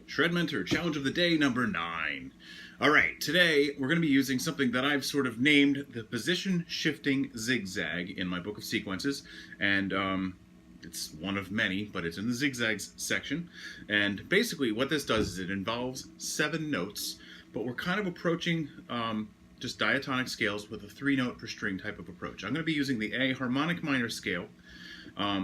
ShredMentor Challenge of the Day number 9. Alright, today we're going to be using something that I've sort of named the Position Shifting Zigzag in my book of sequences, and it's one of many, but it's in the zigzags section. And basically what this does is it involves 7 notes, but we're kind of approaching just diatonic scales with a 3-note per string type of approach. I'm going to be using the A harmonic minor scale.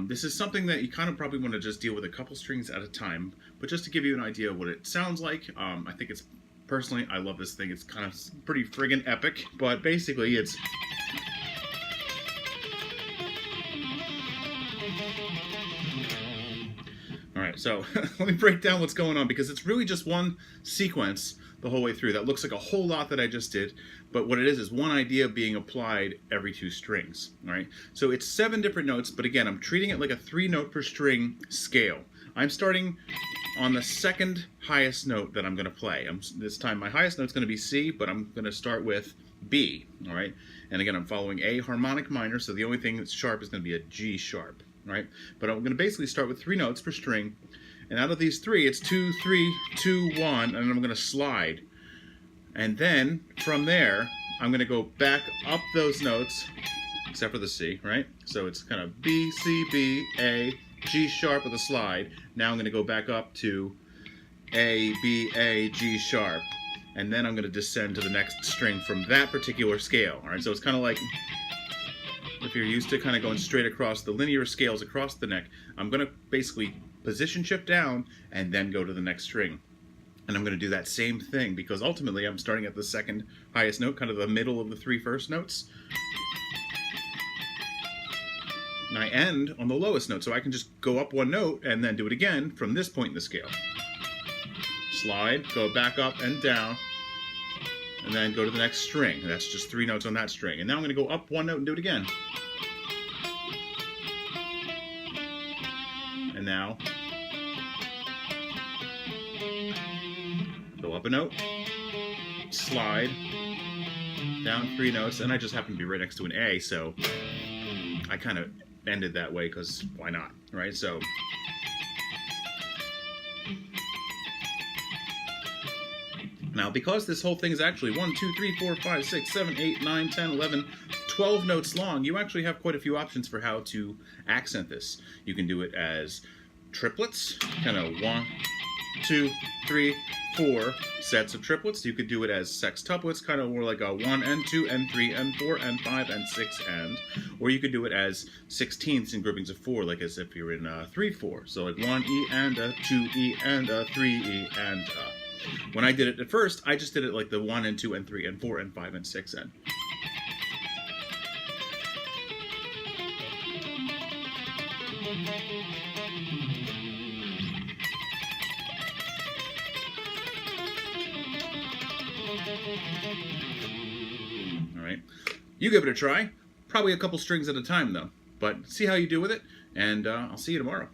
This is something that you kind of probably want to just deal with a couple strings at a time, but just to give you an idea of what it sounds like, I think it's, personally, I love this thing. It's kind of pretty friggin' epic, but basically it's... Alright, so let me break down what's going on, because it's really just one sequence the whole way through. That looks like a whole lot that I just did, but what it is one idea being applied every 2 strings. Alright, so it's 7 different notes, but again, I'm treating it like a 3-note per string scale. I'm starting on the second highest note that I'm going to play. This time my highest note's going to be C, but I'm going to start with B. Alright, and again, I'm following A harmonic minor, so the only thing that's sharp is going to be a G sharp. Right, but I'm going to basically start with 3 notes per string, and out of these 3, it's 2, 3, 2, 1, and I'm going to slide. And then from there, I'm going to go back up those notes, except for the C, right? So it's kind of B, C, B, A, G sharp with a slide. Now I'm going to go back up to A, B, A, G sharp, and then I'm going to descend to the next string from that particular scale. All right, so it's kind of like, if you're used to kind of going straight across the linear scales across the neck, I'm going to basically position shift down and then go to the next string. And I'm going to do that same thing, because ultimately I'm starting at the second highest note, kind of the middle of the 3 first notes. And I end on the lowest note, so I can just go up 1 note and then do it again from this point in the scale. Slide, go back up and down, and then go to the next string. That's just 3 notes on that string. And now I'm going to go up 1 note and do it again. And now, go up a note, slide, down 3 notes, and I just happen to be right next to an A, so I kind of ended that way because why not, right? So now, because this whole thing is actually 1, 2, 3, 4, 5, 6, 7, 8, 9, 10, 11, 12 notes long, you actually have quite a few options for how to accent this. You can do it as triplets, kind of 1, 2, 3, 4 sets of triplets. You could do it as sextuplets, kind of more like a 1 and 2 and 3 and 4 and 5 and 6 and. Or you could do it as 16ths in groupings of 4, like as if you're in 3/4. So like 1E and a 2E and a 3E and a. When I did it at first, I just did it like the 1 and 2 and 3 and 4 and 5 and 6 and. Alright, you give it a try. Probably a couple strings at a time though. But see how you do with it, and I'll see you tomorrow.